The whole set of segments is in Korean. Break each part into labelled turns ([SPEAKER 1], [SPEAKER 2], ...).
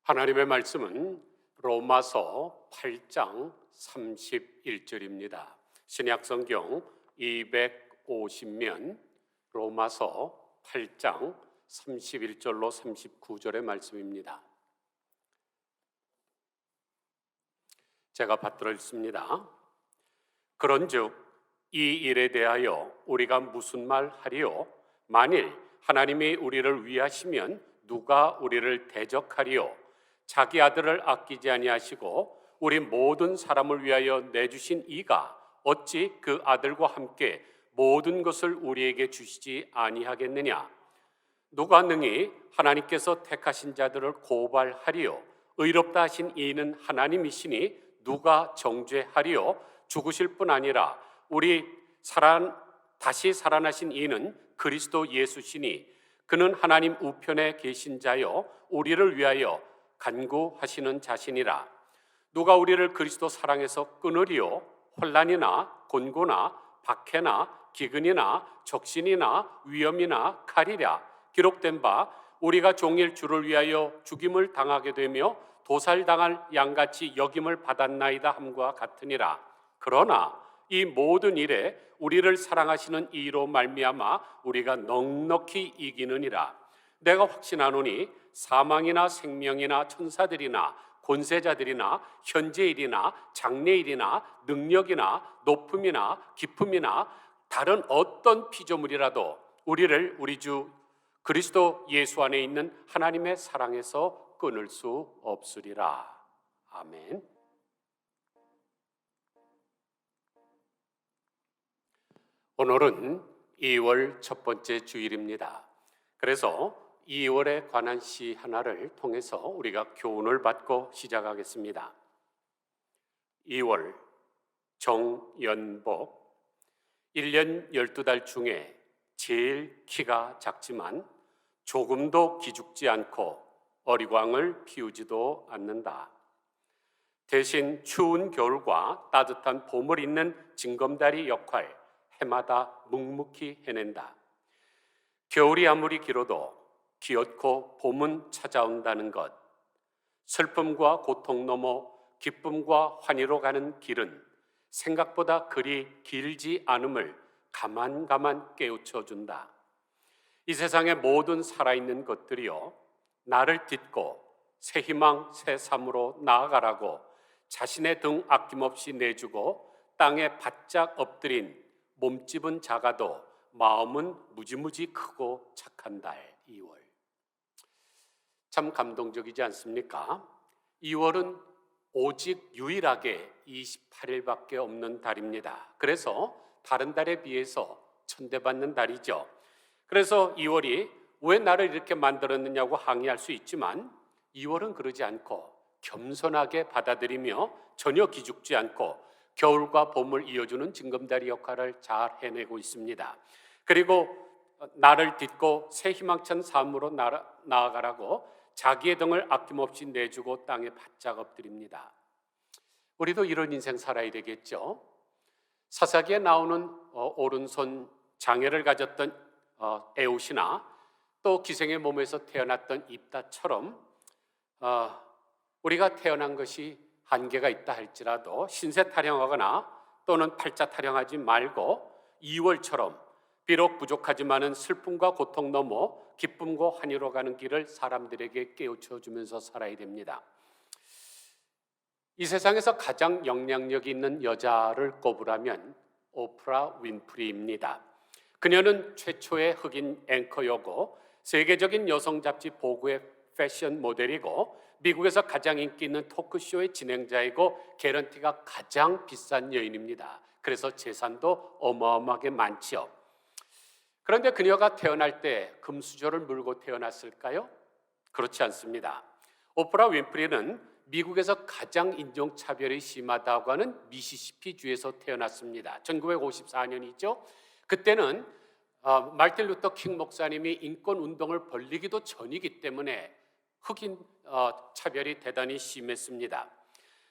[SPEAKER 1] 하나님의 말씀은 로마서 8장 31절입니다. 신약성경 250면 로마서 8장 31절로 39절의 말씀입니다. 제가 받들어 읽습니다. 그런즉 이 일에 대하여 우리가 무슨 말 하리요? 만일 하나님이 우리를 위하시면 누가 우리를 대적하리요? 자기 아들을 아끼지 아니하시고 우리 모든 사람을 위하여 내주신 이가 어찌 그 아들과 함께 모든 것을 우리에게 주시지 아니하겠느냐? 누가 능히 하나님께서 택하신 자들을 고발하리요? 의롭다 하신 이는 하나님이시니 누가 정죄하리요? 죽으실 뿐 아니라 다시 살아나신 이는 그리스도 예수시니 그는 하나님 우편에 계신 자요 우리를 위하여 간구하시는 자신이라. 누가 우리를 그리스도 사랑에서 끊으리요? 혼란이나 곤고나 박해나 기근이나 적신이나 위험이나 칼이랴. 기록된 바 우리가 종일 주를 위하여 죽임을 당하게 되며 도살당할 양같이 여김을 받았나이다 함과 같으니라. 그러나 이 모든 일에 우리를 사랑하시는 이로 말미암아 우리가 넉넉히 이기느니라. 내가 확신하노니 사망이나 생명이나 천사들이나 권세자들이나 현재일이나 장래일이나 능력이나 높음이나 깊음이나 다른 어떤 피조물이라도 우리를 우리 주 그리스도 예수 안에 있는 하나님의 사랑에서 끊을 수 없으리라. 아멘. 오늘은 2월 첫 번째 주일입니다. 그래서 2월에 관한 시 하나를 통해서 우리가 교훈을 받고 시작하겠습니다. 2월 정연복. 1년 12달 중에 제일 키가 작지만 조금도 기죽지 않고 어리광을 피우지도 않는다. 대신 추운 겨울과 따뜻한 봄을 잇는 징검다리 역할 해마다 묵묵히 해낸다. 겨울이 아무리 길어도 기어코 봄은 찾아온다는 것. 슬픔과 고통 넘어 기쁨과 환희로 가는 길은 생각보다 그리 길지 않음을 가만가만 깨우쳐준다. 이 세상의 모든 살아있는 것들이요 나를 딛고 새 희망 새 삶으로 나아가라고 자신의 등 아낌없이 내주고 땅에 바짝 엎드린 몸집은 작아도 마음은 무지무지 크고 착한 달 2월. 참 감동적이지 않습니까? 2월은 오직 유일하게 28일밖에 없는 달입니다. 그래서 다른 달에 비해서 천대받는 달이죠. 그래서 2월이 왜 나를 이렇게 만들었느냐고 항의할 수 있지만 2월은 그러지 않고 겸손하게 받아들이며 전혀 기죽지 않고 겨울과 봄을 이어주는 징검다리 역할을 잘 해내고 있습니다. 그리고 나를 딛고 새 희망찬 삶으로 나아가라고 자기의 등을 아낌없이 내주고 땅에 바짝 엎드립니다. 우리도 이런 인생 살아야 되겠죠. 사사기에 나오는 오른손 장애를 가졌던 에웃이나 또 기생의 몸에서 태어났던 입다처럼 우리가 태어난 것이 한계가 있다 할지라도 신세 타령하거나 또는 팔자 타령하지 말고 2월처럼 비록 부족하지만은 슬픔과 고통 넘어 기쁨과 환희로 가는 길을 사람들에게 깨우쳐주면서 살아야 됩니다. 이 세상에서 가장 영향력 있는 여자를 꼽으라면 오프라 윈프리입니다. 그녀는 최초의 흑인 앵커였고 세계적인 여성 잡지 보그의 패션 모델이고 미국에서 가장 인기 있는 토크쇼의 진행자이고 개런티가 가장 비싼 여인입니다. 그래서 재산도 어마어마하게 많지요. 그런데 그녀가 태어날 때 금수저를 물고 태어났을까요? 그렇지 않습니다. 오프라 윈프리는 미국에서 가장 인종차별이 심하다고 하는 미시시피주에서 태어났습니다. 1954년이죠. 그때는 마르틴 루터 킹 목사님이 인권운동을 벌리기도 전이기 때문에 흑인 차별이 대단히 심했습니다.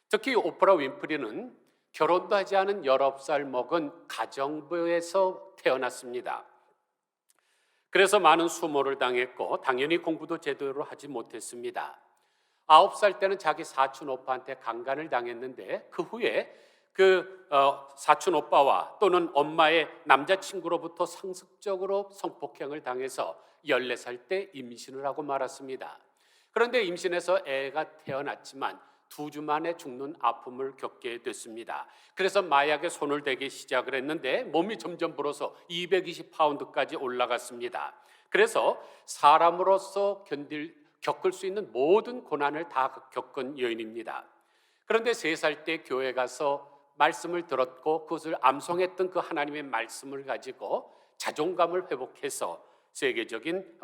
[SPEAKER 1] 특히 오프라 윈프리는 결혼도 하지 않은 19살 먹은 가정부에서 태어났습니다. 그래서 많은 수모를 당했고 당연히 공부도 제대로 하지 못했습니다. 9살 때는 자기 사촌 오빠한테 강간을 당했는데 그 후에 그 사촌 오빠와 또는 엄마의 남자친구로부터 상습적으로 성폭행을 당해서 14살 때 임신을 하고 말았습니다. 그런데 임신해서 애가 태어났지만 2주 만에 죽는 아픔을 겪게 됐습니다. 그래서 마약에 손을 대기 시작을 했는데 몸이 점점 불어서 220파운드까지 올라갔습니다. 그래서 사람으로서 겪을 수 있는 모든 고난을 다 겪은 여인입니다. 그런데 3살 때 교회 가서 말씀을 들었고 그것을 암송했던 그 하나님의 말씀을 가지고 자존감을 회복해서 세계적인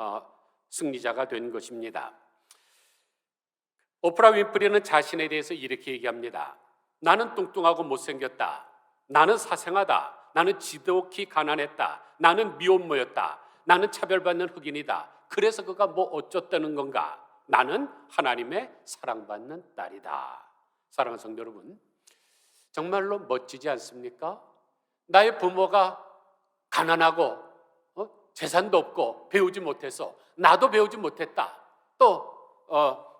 [SPEAKER 1] 승리자가 된 것입니다. 오프라 윈프리는 자신에 대해서 이렇게 얘기합니다. 나는 뚱뚱하고 못생겼다. 나는 사생하다. 나는 지독히 가난했다. 나는 미혼모였다. 나는 차별받는 흑인이다. 그래서 그가 뭐 어쩌다는 건가? 나는 하나님의 사랑받는 딸이다. 사랑하는 성도 여러분, 정말로 멋지지 않습니까? 나의 부모가 가난하고 재산도 없고 배우지 못해서 나도 배우지 못했다. 또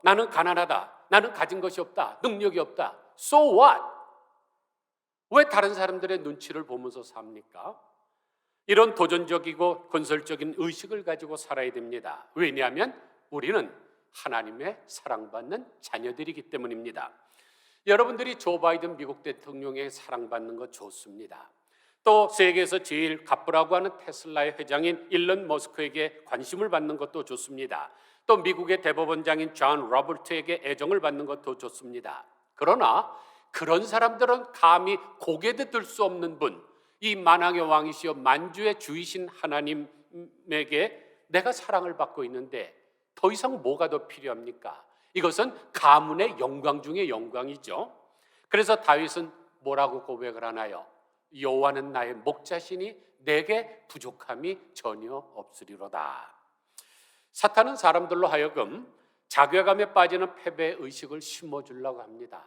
[SPEAKER 1] 나는 가난하다. 나는 가진 것이 없다. 능력이 없다. So what? 왜 다른 사람들의 눈치를 보면서 삽니까? 이런 도전적이고 건설적인 의식을 가지고 살아야 됩니다. 왜냐하면 우리는 하나님의 사랑받는 자녀들이기 때문입니다. 여러분들이 조 바이든 미국 대통령의 사랑받는 거 좋습니다. 또 세계에서 제일 가쁘라고 하는 테슬라의 회장인 일론 머스크에게 관심을 받는 것도 좋습니다. 또 미국의 대법원장인 존 로버트에게 애정을 받는 것도 좋습니다. 그러나 그런 사람들은 감히 고개도 들 수 없는 분, 이 만왕의 왕이시여 만주의 주이신 하나님에게 내가 사랑을 받고 있는데 더 이상 뭐가 더 필요합니까? 이것은 가문의 영광 중의 영광이죠. 그래서 다윗은 뭐라고 고백을 하나요? 여호와는 나의 목자시니 내게 부족함이 전혀 없으리로다. 사탄은 사람들로 하여금 자괴감에 빠지는 패배의식을 심어주려고 합니다.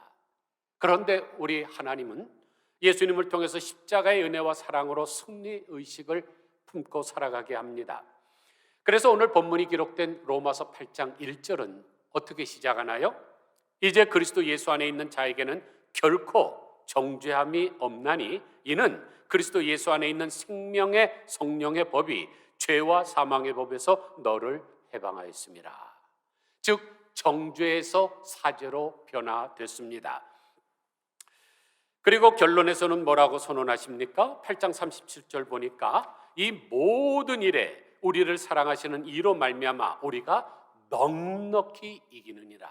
[SPEAKER 1] 그런데 우리 하나님은 예수님을 통해서 십자가의 은혜와 사랑으로 승리의식을 품고 살아가게 합니다. 그래서 오늘 본문이 기록된 로마서 8장 1절은 어떻게 시작하나요? 이제 그리스도 예수 안에 있는 자에게는 결코 정죄함이 없나니 이는 그리스도 예수 안에 있는 생명의 성령의 법이 죄와 사망의 법에서 너를 해방하였습니다. 즉 정죄에서 사죄로 변화됐습니다. 그리고 결론에서는 뭐라고 선언하십니까? 8장 37절 보니까 이 모든 일에 우리를 사랑하시는 이로 말미암아 우리가 넉넉히 이기느니라.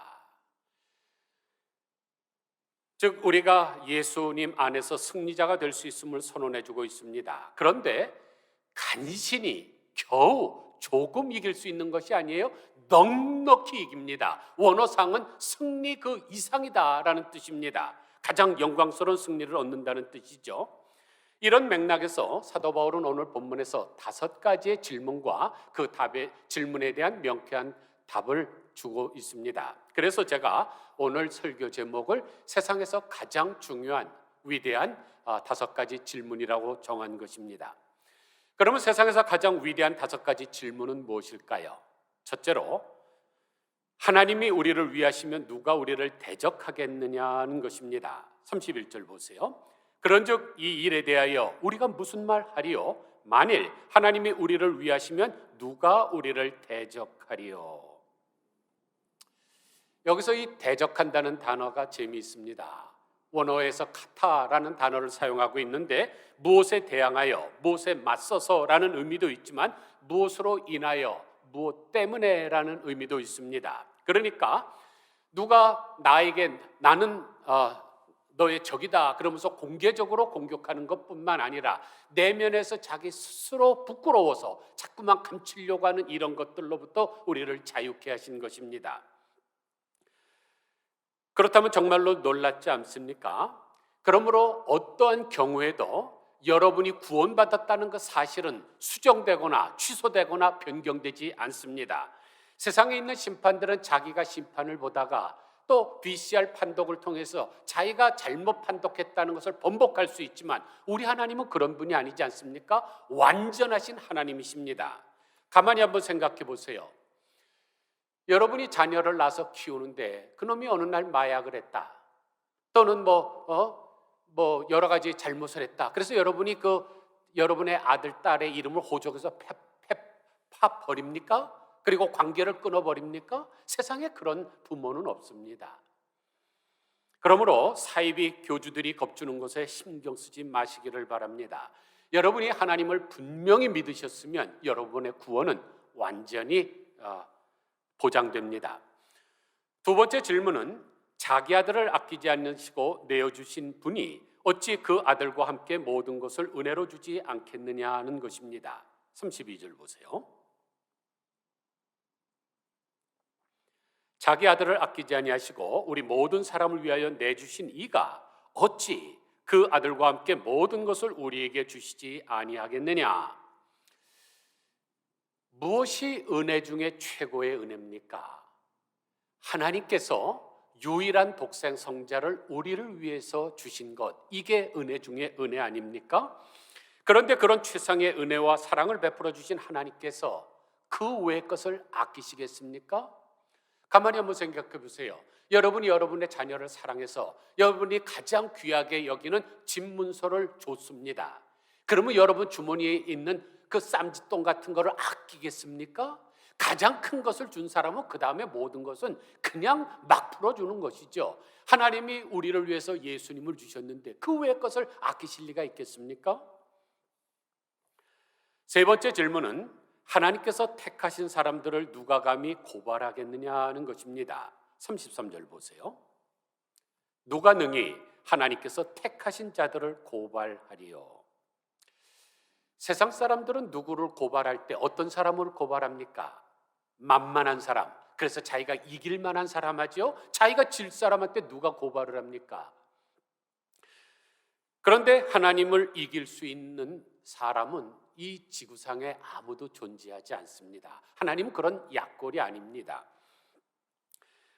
[SPEAKER 1] 즉 우리가 예수님 안에서 승리자가 될 수 있음을 선언해주고 있습니다. 그런데 간신히 겨우 조금 이길 수 있는 것이 아니에요. 넉넉히 이깁니다. 원어상은 승리 그 이상이다라는 뜻입니다. 가장 영광스러운 승리를 얻는다는 뜻이죠. 이런 맥락에서 사도 바울은 오늘 본문에서 5가지의 질문과 그 답의 질문에 대한 명쾌한 답을 주고 있습니다. 그래서 제가 오늘 설교 제목을 세상에서 가장 중요한 위대한 5가지 질문이라고 정한 것입니다. 그러면 세상에서 가장 위대한 5가지 질문은 무엇일까요? 첫째로, 하나님이 우리를 위하시면 누가 우리를 대적하겠느냐는 것입니다. 31절 보세요. 그런즉 이 일에 대하여 우리가 무슨 말 하리요? 만일 하나님이 우리를 위하시면 누가 우리를 대적하리요? 여기서 이 대적한다는 단어가 재미있습니다. 원어에서 카타라는 단어를 사용하고 있는데 무엇에 대항하여, 무엇에 맞서서라는 의미도 있지만 무엇으로 인하여, 무엇 때문에라는 의미도 있습니다. 그러니까 누가 나에게 나는 너의 적이다 그러면서 공개적으로 공격하는 것뿐만 아니라 내면에서 자기 스스로 부끄러워서 자꾸만 감추려고 하는 이런 것들로부터 우리를 자유케 하신 것입니다. 그렇다면 정말로 놀랍지 않습니까? 그러므로 어떠한 경우에도 여러분이 구원받았다는 그 사실은 수정되거나 취소되거나 변경되지 않습니다. 세상에 있는 심판들은 자기가 심판을 보다가 또 VCR 판독을 통해서 자기가 잘못 판독했다는 것을 번복할 수 있지만 우리 하나님은 그런 분이 아니지 않습니까? 완전하신 하나님이십니다. 가만히 한번 생각해 보세요. 여러분이 자녀를 낳아서 키우는데 그놈이 어느 날 마약을 했다. 또는 여러 가지 잘못을 했다. 그래서 여러분이 여러분의 아들, 딸의 이름을 호적에서 파 버립니까? 그리고 관계를 끊어버립니까? 세상에 그런 부모는 없습니다. 그러므로 사이비 교주들이 겁주는 것에 신경 쓰지 마시기를 바랍니다. 여러분이 하나님을 분명히 믿으셨으면 여러분의 구원은 완전히 보장됩니다. 두 번째 질문은 자기 아들을 아끼지 않으시고 내어주신 분이 어찌 그 아들과 함께 모든 것을 은혜로 주지 않겠느냐 하는 것입니다. 32절 보세요. 자기 아들을 아끼지 아니하시고 우리 모든 사람을 위하여 내주신 이가 어찌 그 아들과 함께 모든 것을 우리에게 주시지 아니하겠느냐. 무엇이 은혜 중에 최고의 은혜입니까? 하나님께서 유일한 독생 성자를 우리를 위해서 주신 것, 이게 은혜 중에 은혜 아닙니까? 그런데 그런 최상의 은혜와 사랑을 베풀어 주신 하나님께서 그 외의 것을 아끼시겠습니까? 가만히 한번 생각해 보세요. 여러분이 여러분의 자녀를 사랑해서 여러분이 가장 귀하게 여기는 집문서를 줬습니다. 그러면 여러분 주머니에 있는 그 쌈짓돈 같은 거를 아끼겠습니까? 가장 큰 것을 준 사람은 그 다음에 모든 것은 그냥 막 풀어주는 것이죠. 하나님이 우리를 위해서 예수님을 주셨는데 그 외의 것을 아끼실 리가 있겠습니까? 세 번째 질문은 하나님께서 택하신 사람들을 누가 감히 고발하겠느냐 하는 것입니다. 33절 보세요. 누가 능히 하나님께서 택하신 자들을 고발하리요. 세상 사람들은 누구를 고발할 때 어떤 사람을 고발합니까? 만만한 사람, 그래서 자기가 이길 만한 사람 하죠. 자기가 질 사람한테 누가 고발을 합니까? 그런데 하나님을 이길 수 있는 사람은 이 지구상에 아무도 존재하지 않습니다. 하나님은 그런 약골이 아닙니다.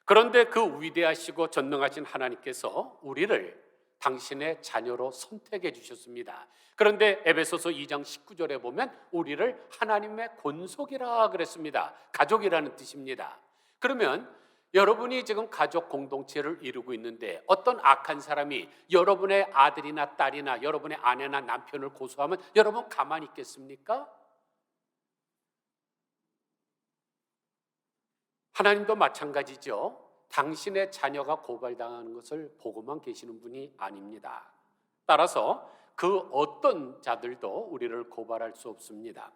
[SPEAKER 1] 그런데 그 위대하시고 전능하신 하나님께서 우리를 당신의 자녀로 선택해 주셨습니다. 그런데 에베소서 2장 19절에 보면 우리를 하나님의 권속이라 그랬습니다. 가족이라는 뜻입니다. 그러면 여러분이 지금 가족 공동체를 이루고 있는데 어떤 악한 사람이 여러분의 아들이나 딸이나 여러분의 아내나 남편을 고소하면 여러분 가만히 있겠습니까? 하나님도 마찬가지죠. 당신의 자녀가 고발당하는 것을 보고만 계시는 분이 아닙니다. 따라서 그 어떤 자들도 우리를 고발할 수 없습니다.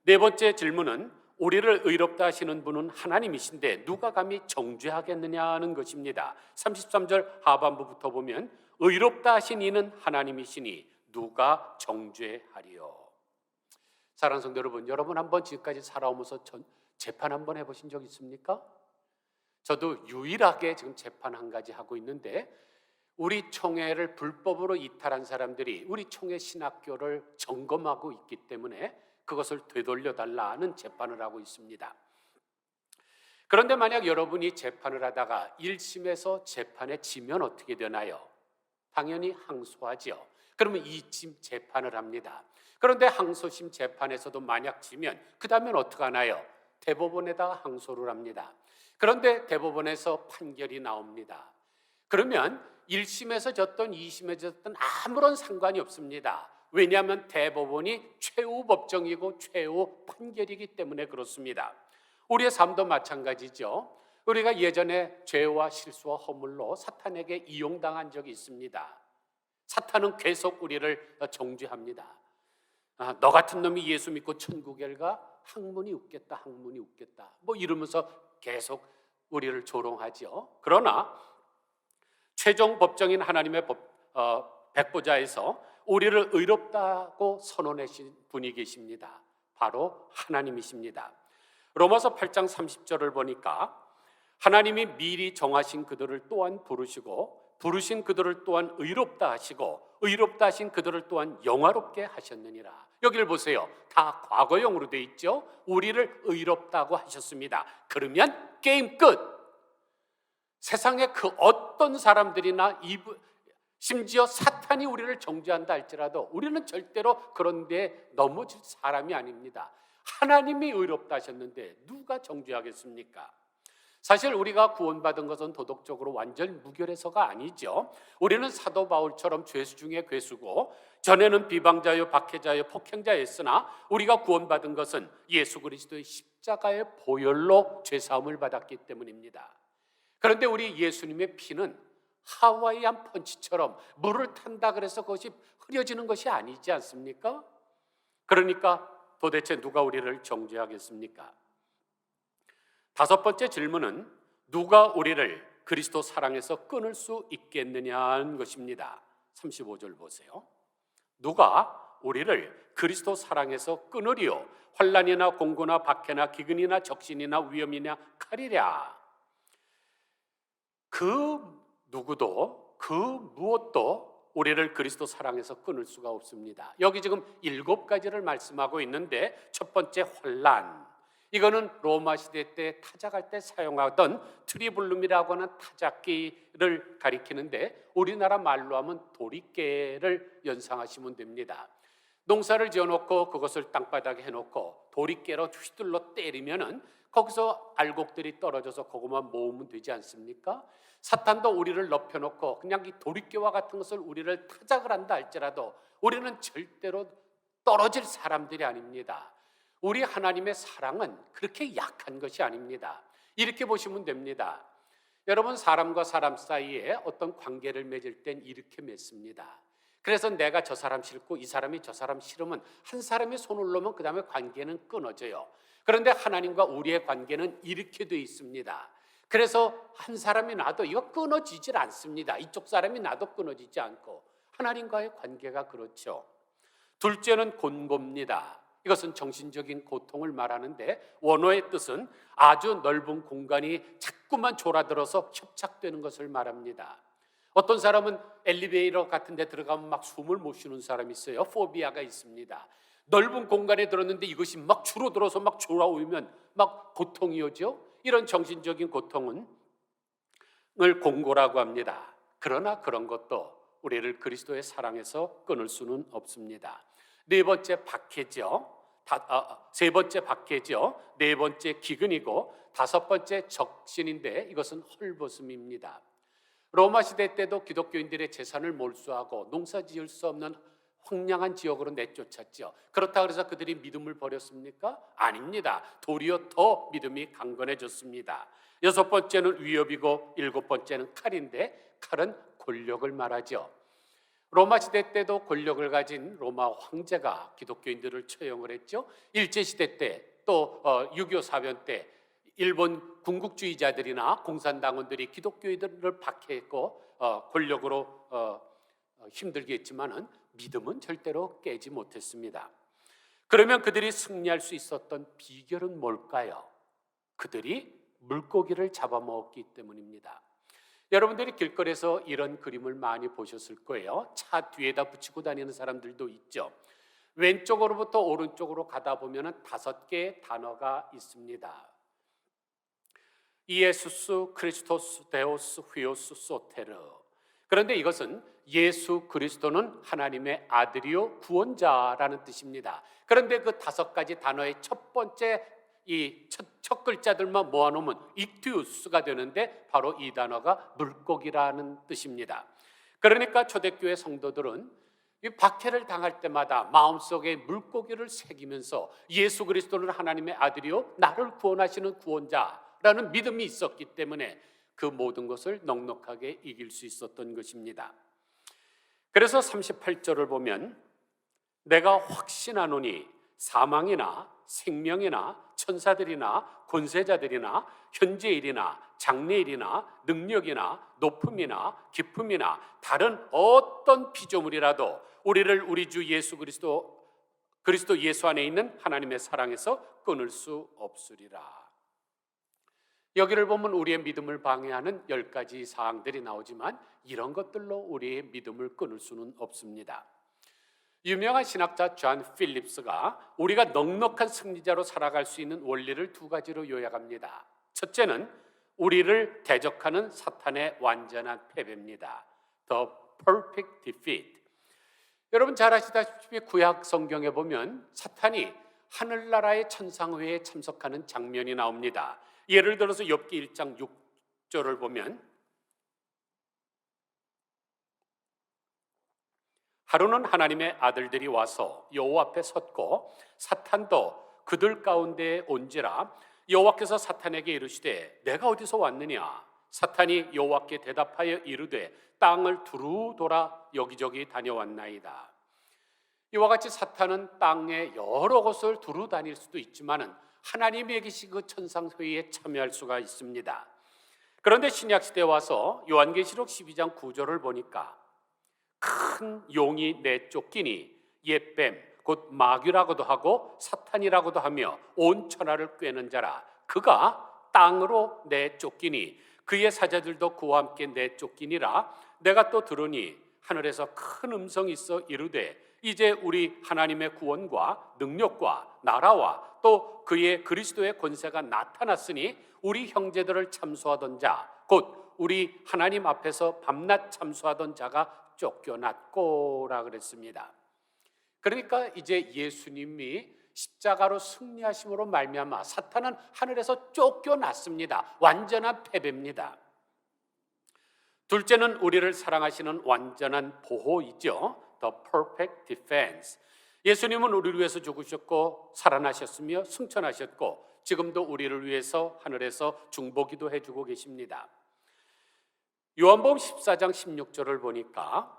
[SPEAKER 1] 네 번째 질문은 우리를 의롭다 하시는 분은 하나님이신데 누가 감히 정죄하겠느냐 하는 것입니다. 33절 하반부부터 보면 의롭다 하신 이는 하나님이시니 누가 정죄하리요. 사랑하는 성도 여러분, 여러분 한번 지금까지 살아오면서 재판 한번 해보신 적 있습니까? 저도 유일하게 지금 재판 한 가지 하고 있는데 우리 총회를 불법으로 이탈한 사람들이 우리 총회 신학교를 점검하고 있기 때문에 그것을 되돌려달라는 재판을 하고 있습니다. 그런데 만약 여러분이 재판을 하다가 1심에서 재판에 지면 어떻게 되나요? 당연히 항소하죠. 그러면 2심 재판을 합니다. 그런데 항소심 재판에서도 만약 지면 그 다음엔 어떻게 하나요? 대법원에다가 항소를 합니다. 그런데 대법원에서 판결이 나옵니다. 그러면 1심에서 졌던 2심에서 졌던 아무런 상관이 없습니다. 왜냐하면 대법원이 최후 법정이고 최후 판결이기 때문에 그렇습니다. 우리의 삶도 마찬가지죠. 우리가 예전에 죄와 실수와 허물로 사탄에게 이용당한 적이 있습니다. 사탄은 계속 우리를 정죄합니다. 너 같은 놈이 예수 믿고 천국에 가? 학문이 웃겠다, 학문이 웃겠다. 이러면서 계속 우리를 조롱하죠. 그러나 최종 법정인 하나님의 백보자에서 우리를 의롭다고 선언하신 분이 계십니다. 바로 하나님이십니다. 로마서 8장 30절을 보니까 하나님이 미리 정하신 그들을 또한 부르시고 부르신 그들을 또한 의롭다 하시고 의롭다 하신 그들을 또한 영화롭게 하셨느니라. 여기를 보세요. 다 과거형으로 돼 있죠. 우리를 의롭다고 하셨습니다. 그러면 게임 끝. 세상에 그 어떤 사람들이나 심지어 사탄이 우리를 정죄한다 할지라도 우리는 절대로 그런 데에 넘어질 사람이 아닙니다. 하나님이 의롭다 하셨는데 누가 정죄하겠습니까? 사실 우리가 구원받은 것은 도덕적으로 완전 무결해서가 아니죠. 우리는 사도 바울처럼 죄수 중에 괴수고 전에는 비방자요 박해자요 폭행자였으나 우리가 구원받은 것은 예수 그리스도의 십자가의 보혈로 죄사함을 받았기 때문입니다. 그런데 우리 예수님의 피는 하와이안 펀치처럼 물을 탄다 그래서 그것이 흐려지는 것이 아니지 않습니까? 그러니까 도대체 누가 우리를 정죄하겠습니까? 다섯 번째 질문은 누가 우리를 그리스도 사랑에서 끊을 수 있겠느냐는 것입니다. 35절 보세요. 누가 우리를 그리스도 사랑에서 끊으리요? 환난이나 공고나 박해나 기근이나 적신이나 위험이나 칼이랴. 그 누구도 그 무엇도 우리를 그리스도 사랑에서 끊을 수가 없습니다. 여기 지금 7가지를 말씀하고 있는데 첫 번째 환난, 이거는 로마 시대 때 타작할 때 사용하던 트리블룸이라고 하는 타작기를 가리키는데 우리나라 말로 하면 도리깨를 연상하시면 됩니다. 농사를 지어놓고 그것을 땅바닥에 해놓고 도리깨로 휘둘러 때리면은 거기서 알곡들이 떨어져서 그것만 모으면 되지 않습니까? 사탄도 우리를 높여놓고 그냥 이 도리깨와 같은 것을 우리를 타작을 한다 할지라도 우리는 절대로 떨어질 사람들이 아닙니다. 우리 하나님의 사랑은 그렇게 약한 것이 아닙니다. 이렇게 보시면 됩니다. 여러분, 사람과 사람 사이에 어떤 관계를 맺을 땐 이렇게 맺습니다. 그래서 내가 저 사람 싫고 이 사람이 저 사람 싫으면 한 사람이 손을 놓으면 그 다음에 관계는 끊어져요. 그런데 하나님과 우리의 관계는 이렇게 돼 있습니다. 그래서 한 사람이 나도 이거 끊어지질 않습니다. 이쪽 사람이 나도 끊어지지 않고 하나님과의 관계가 그렇죠. 둘째는 곤고입니다. 이것은 정신적인 고통을 말하는데 원어의 뜻은 아주 넓은 공간이 자꾸만 졸아들어서 협착되는 것을 말합니다. 어떤 사람은 엘리베이터 같은 데 들어가면 막 숨을 못 쉬는 사람이 있어요. 포비아가 있습니다. 넓은 공간에 들었는데 이것이 막 줄어들어서 막 졸아오면 막 고통이 오죠. 이런 정신적인 고통을 공고라고 합니다. 그러나 그런 것도 우리를 그리스도의 사랑에서 끊을 수는 없습니다. 네 번째 박해죠. 세 번째 박해죠. 네 번째 기근이고 다섯 번째 적신인데 이것은 헐벗음입니다. 로마 시대 때도 기독교인들의 재산을 몰수하고 농사 지을 수 없는 황량한 지역으로 내쫓았죠. 그렇다고 해서 그들이 믿음을 버렸습니까? 아닙니다. 도리어 더 믿음이 강건해졌습니다. 여섯 번째는 위협이고 일곱 번째는 칼인데 칼은 권력을 말하죠. 로마 시대 때도 권력을 가진 로마 황제가 기독교인들을 처형을 했죠. 일제시대 때 또 6.25 사변 때 일본 군국주의자들이나 공산당원들이 기독교인들을 박해했고 권력으로 힘들게 했지만은 믿음은 절대로 깨지 못했습니다. 그러면 그들이 승리할 수 있었던 비결은 뭘까요? 그들이 물고기를 잡아먹었기 때문입니다. 여러분들이 길거리에서 이런 그림을 많이 보셨을 거예요. 차 뒤에다 붙이고 다니는 사람들도 있죠. 왼쪽으로부터 오른쪽으로 가다 보면 5개의 단어가 있습니다. 이에수스, 크리스토스, 데오스, 휘오스, 소테르. 그런데 이것은 예수 그리스도는 하나님의 아들이요 구원자라는 뜻입니다. 그런데 그 5가지 단어의 첫 번째 첫 글자들만 모아놓으면 익투스가 되는데 바로 이 단어가 물고기라는 뜻입니다. 그러니까 초대교회 성도들은 이 박해를 당할 때마다 마음속에 물고기를 새기면서 예수 그리스도는 하나님의 아들이요 나를 구원하시는 구원자라는 믿음이 있었기 때문에 그 모든 것을 넉넉하게 이길 수 있었던 것입니다. 그래서 38절을 보면 내가 확신하노니 사망이나 생명이나 천사들이나 권세자들이나 현재일이나 장래일이나 능력이나 높음이나 깊음이나 다른 어떤 피조물이라도 우리를 우리 주 예수 그리스도 예수 안에 있는 하나님의 사랑에서 끊을 수 없으리라. 여기를 보면 우리의 믿음을 방해하는 10가지 사항들이 나오지만 이런 것들로 우리의 믿음을 끊을 수는 없습니다. 유명한 신학자 존 필립스가 우리가 넉넉한 승리자로 살아갈 수 있는 원리를 2가지로 요약합니다. 첫째는 우리를 대적하는 사탄의 완전한 패배입니다. The perfect defeat. 여러분 잘 아시다시피 구약 성경에 보면 사탄이 하늘나라의 천상회에 참석하는 장면이 나옵니다. 예를 들어서 욥기 1장 6절을 보면 하루는 하나님의 아들들이 와서 여호와 앞에 섰고 사탄도 그들 가운데에 온지라 여호와께서 사탄에게 이르시되 내가 어디서 왔느냐? 사탄이 여호와께 대답하여 이르되 땅을 두루 돌아 여기저기 다녀왔나이다. 이와 같이 사탄은 땅의 여러 곳을 두루 다닐 수도 있지만은 하나님이 계신 그 천상회의에 참여할 수가 있습니다. 그런데 신약시대에 와서 요한계시록 12장 9절을 보니까 큰 용이 내쫓기니 옛뱀 곧 마귀라고도 하고 사탄이라고도 하며 온 천하를 꿰는 자라 그가 땅으로 내쫓기니 그의 사자들도 그와 함께 내쫓기니라. 내가 또 들으니 하늘에서 큰 음성이 있어 이르되 이제 우리 하나님의 구원과 능력과 나라와 또 그의 그리스도의 권세가 나타났으니 우리 형제들을 참소하던 자 곧 우리 하나님 앞에서 밤낮 참소하던 자가 쫓겨났고라 그랬습니다. 그러니까 이제 예수님이 십자가로 승리하심으로 말미암아 사탄은 하늘에서 쫓겨났습니다. 완전한 패배입니다. 둘째는 우리를 사랑하시는 완전한 보호이죠. The perfect defense. 예수님은 우리를 위해서 죽으셨고 살아나셨으며 승천하셨고 지금도 우리를 위해서 하늘에서 중보기도 해주고 계십니다. 요한복음 14장 16절을 보니까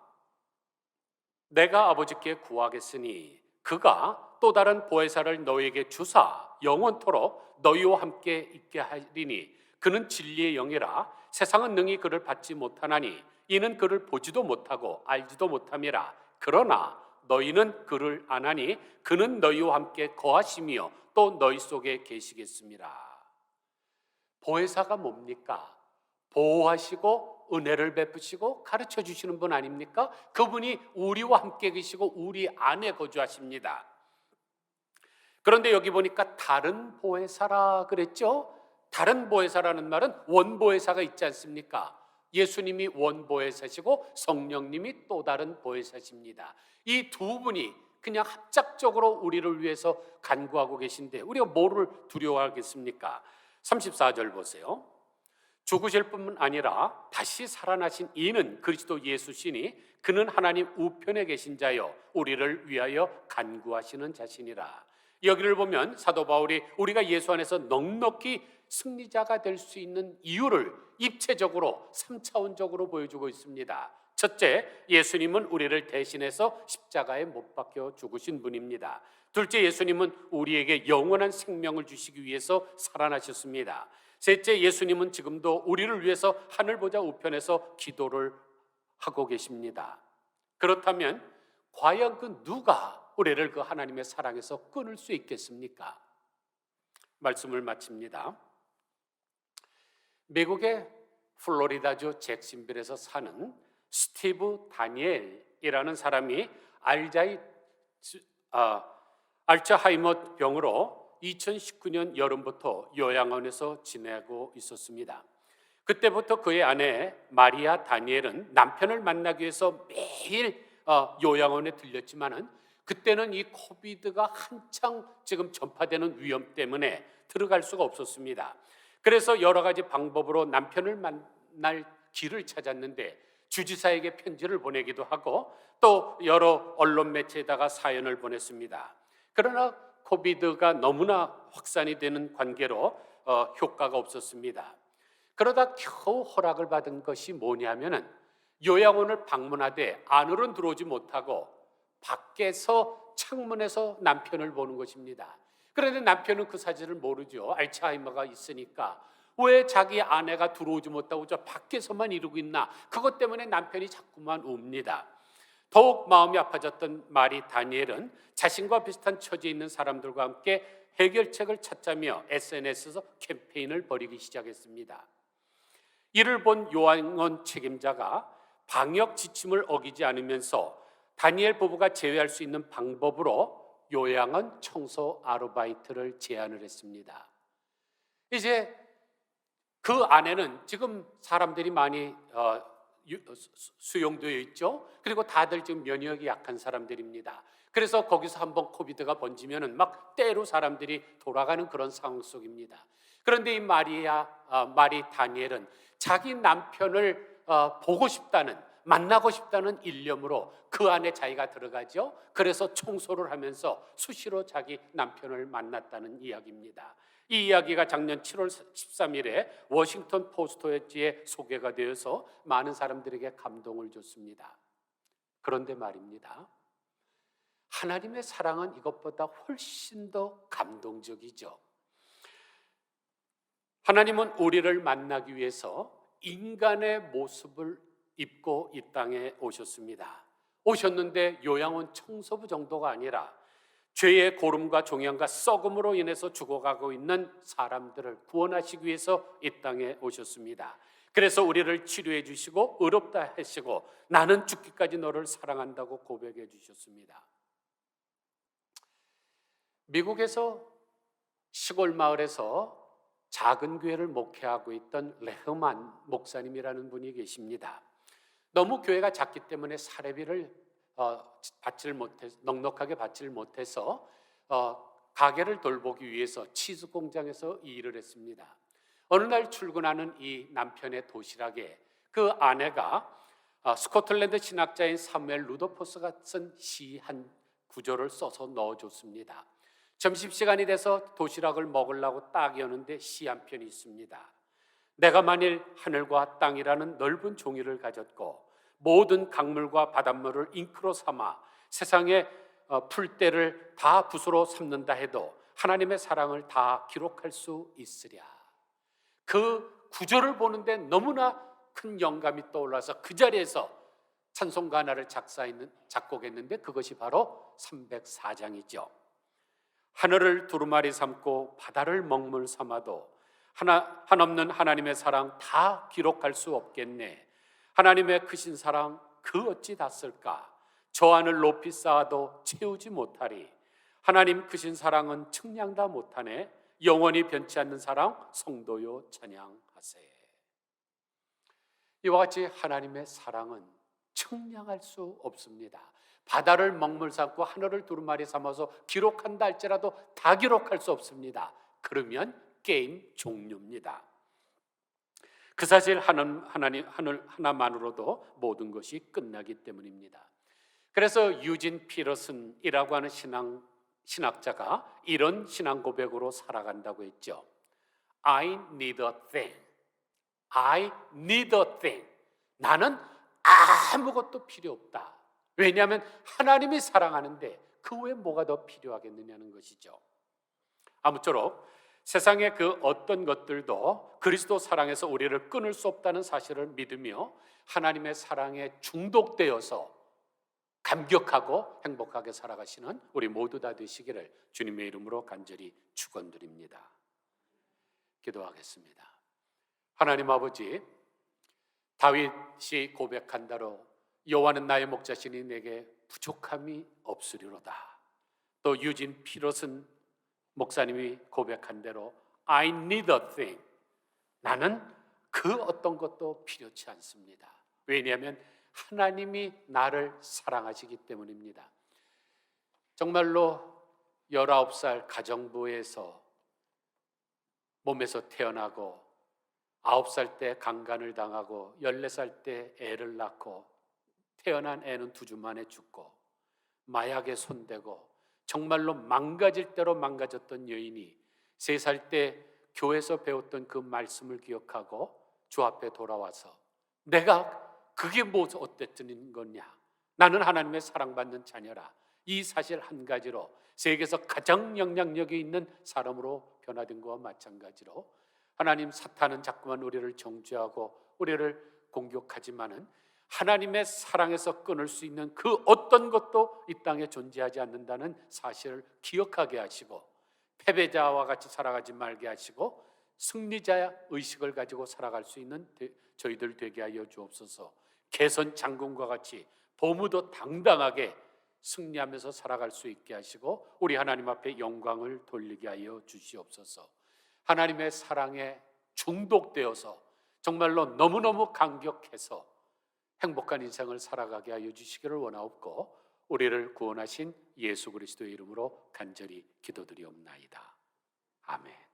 [SPEAKER 1] 내가 아버지께 구하겠으니 그가 또 다른 보혜사를 너희에게 주사 영원토록 너희와 함께 있게 하리니 그는 진리의 영이라 세상은 능히 그를 받지 못하나니 이는 그를 보지도 못하고 알지도 못함이라. 그러나 너희는 그를 아나니 그는 너희와 함께 거하시며 또 너희 속에 계시겠습니다. 보혜사가 뭡니까? 보호하시고 은혜를 베푸시고 가르쳐 주시는 분 아닙니까? 그분이 우리와 함께 계시고 우리 안에 거주하십니다. 그런데 여기 보니까 다른 보혜사라 그랬죠? 다른 보혜사라는 말은 원보혜사가 있지 않습니까? 예수님이 원보혜사시고 성령님이 또 다른 보혜사십니다. 이 두 분이 그냥 합작적으로 우리를 위해서 간구하고 계신데 우리가 뭐를 두려워하겠습니까? 34절 보세요. 죽으실 뿐만 아니라 다시 살아나신 이는 그리스도 예수시니 그는 하나님 우편에 계신 자요 우리를 위하여 간구하시는 자신이라. 여기를 보면 사도 바울이 우리가 예수 안에서 넉넉히 승리자가 될 수 있는 이유를 입체적으로 3차원적으로 보여주고 있습니다. 첫째, 예수님은 우리를 대신해서 십자가에 못 박혀 죽으신 분입니다. 둘째, 예수님은 우리에게 영원한 생명을 주시기 위해서 살아나셨습니다. 셋째, 예수님은 지금도 우리를 위해서 하늘 보좌 우편에서 기도를 하고 계십니다. 그렇다면 과연 그 누가 우리를 그 하나님의 사랑에서 끊을 수 있겠습니까? 말씀을 마칩니다. 미국의 플로리다주 잭슨빌에서 사는 스티브 다니엘이라는 사람이 알츠하이머 병으로 2019년 여름부터 요양원에서 지내고 있었습니다. 그때부터 그의 아내 마리아 다니엘은 남편을 만나기 위해서 매일 요양원에 들렸지만은 그때는 이 코비드가 한창 지금 전파되는 위험 때문에 들어갈 수가 없었습니다. 그래서 여러 가지 방법으로 남편을 만날 길을 찾았는데 주지사에게 편지를 보내기도 하고 또 여러 언론 매체에다가 사연을 보냈습니다. 그러나 코비드가 너무나 확산이 되는 관계로 효과가 없었습니다. 그러다 겨우 허락을 받은 것이 뭐냐면은 요양원을 방문하되 안으로는 들어오지 못하고 밖에서 창문에서 남편을 보는 것입니다. 그런데 남편은 그 사실을 모르죠. 알츠하이머가 있으니까. 왜 자기 아내가 들어오지 못하고 저 밖에서만 이러고 있나? 그것 때문에 남편이 자꾸만 웁니다. 더욱 마음이 아파졌던 마리 다니엘은 자신과 비슷한 처지에 있는 사람들과 함께 해결책을 찾자며 SNS에서 캠페인을 벌이기 시작했습니다. 이를 본 요양원 책임자가 방역 지침을 어기지 않으면서 다니엘 부부가 제외할 수 있는 방법으로 요양원 청소 아르바이트를 제안을 했습니다. 이제 그 아내는 지금 사람들이 많이 수용되어 있죠. 그리고 다들 지금 면역이 약한 사람들입니다. 그래서 거기서 한번 코비드가 번지면은 막 때로 사람들이 돌아가는 그런 상황 속입니다. 그런데 이 마리 다니엘은 자기 남편을 보고 싶다는, 만나고 싶다는 일념으로 그 안에 자기가 들어가죠. 그래서 청소를 하면서 수시로 자기 남편을 만났다는 이야기입니다. 이 이야기가 작년 7월 13일에 워싱턴 포스트에 소개가 되어서 많은 사람들에게 감동을 줬습니다. 그런데 말입니다, 하나님의 사랑은 이것보다 훨씬 더 감동적이죠. 하나님은 우리를 만나기 위해서 인간의 모습을 입고 이 땅에 오셨습니다. 오셨는데 요양원 청소부 정도가 아니라 죄의 고름과 종양과 썩음으로 인해서 죽어가고 있는 사람들을 구원하시기 위해서 이 땅에 오셨습니다. 그래서 우리를 치료해 주시고 의롭다 하시고 나는 죽기까지 너를 사랑한다고 고백해 주셨습니다. 미국에서 시골 마을에서 작은 교회를 목회하고 있던 레흐만 목사님이라는 분이 계십니다. 너무 교회가 작기 때문에 사례비를 넉넉하게 받지를 못해서 가게를 돌보기 위해서 치즈 공장에서 일을 했습니다. 어느 날 출근하는 이 남편의 도시락에 그 아내가 스코틀랜드 신학자인 사무엘 루더포스가 쓴 시 한 구절을 써서 넣어줬습니다. 점심시간이 돼서 도시락을 먹으려고 딱 여는데 시 한 편이 있습니다. 내가 만일 하늘과 땅이라는 넓은 종이를 가졌고 모든 강물과 바닷물을 잉크로 삼아 세상의 풀떼를 다 붓으로 삼는다 해도 하나님의 사랑을 다 기록할 수 있으랴. 그 구절을 보는데 너무나 큰 영감이 떠올라서 그 자리에서 찬송가 하나를 작곡했는데 그것이 바로 304장이죠. 하늘을 두루마리 삼고 바다를 먹물 삼아도 한없는 하나님의 사랑 다 기록할 수 없겠네. 하나님의 크신 사랑 그 어찌 닿을까? 저 하늘 높이 쌓아도 채우지 못하리. 하나님 크신 사랑은 측량 다 못하네. 영원히 변치 않는 사랑 성도요 찬양하세. 이와 같이 하나님의 사랑은 측량할 수 없습니다. 바다를 먹물 삼고 하늘을 두루마리 삼아서 기록한다 할지라도 다 기록할 수 없습니다. 그러면 게임 종료입니다. 그 사실 하나만으로도 모든 것이 끝나기 때문입니다. 그래서 유진 피러슨이라고 하는 신학자가 이런 신앙 고백으로 살아간다고 했죠. I need a thing. I need a thing. 나는 아무것도 필요 없다. 왜냐하면 하나님이 사랑하는데 그 외에 뭐가 더 필요하겠느냐는 것이죠. 아무쪼록 세상의 그 어떤 것들도 그리스도 사랑에서 우리를 끊을 수 없다는 사실을 믿으며 하나님의 사랑에 중독되어서 감격하고 행복하게 살아가시는 우리 모두 다 되시기를 주님의 이름으로 간절히 축원드립니다. 기도하겠습니다. 하나님 아버지, 다윗이 고백한 대로 여호와는 나의 목자시니 내게 부족함이 없으리로다. 또 유진 피러슨 목사님이 고백한 대로 I need a thing. 나는 그 어떤 것도 필요치 않습니다. 왜냐하면 하나님이 나를 사랑하시기 때문입니다. 정말로 19살 가정부에서 몸에서 태어나고 9살 때 강간을 당하고 14살 때 애를 낳고 태어난 애는 2주 만에 죽고 마약에 손대고 정말로 망가질 대로 망가졌던 여인이 3살 때 교회에서 배웠던 그 말씀을 기억하고 주 앞에 돌아와서 내가 그게 뭐 어땠든 거냐, 나는 하나님의 사랑받는 자녀라, 이 사실 한 가지로 세계에서 가장 영향력이 있는 사람으로 변화된 것과 마찬가지로 하나님, 사탄은 자꾸만 우리를 정죄하고 우리를 공격하지만은 하나님의 사랑에서 끊을 수 있는 그 어떤 것도 이 땅에 존재하지 않는다는 사실을 기억하게 하시고 패배자와 같이 살아가지 말게 하시고 승리자의 의식을 가지고 살아갈 수 있는 저희들 되게 하여 주옵소서. 개선 장군과 같이 보무도 당당하게 승리하면서 살아갈 수 있게 하시고 우리 하나님 앞에 영광을 돌리게 하여 주시옵소서. 하나님의 사랑에 중독되어서 정말로 너무너무 감격해서 행복한 인생을 살아가게 하여 주시기를 원하옵고 우리를 구원하신 예수 그리스도의 이름으로 간절히 기도드리옵나이다. 아멘.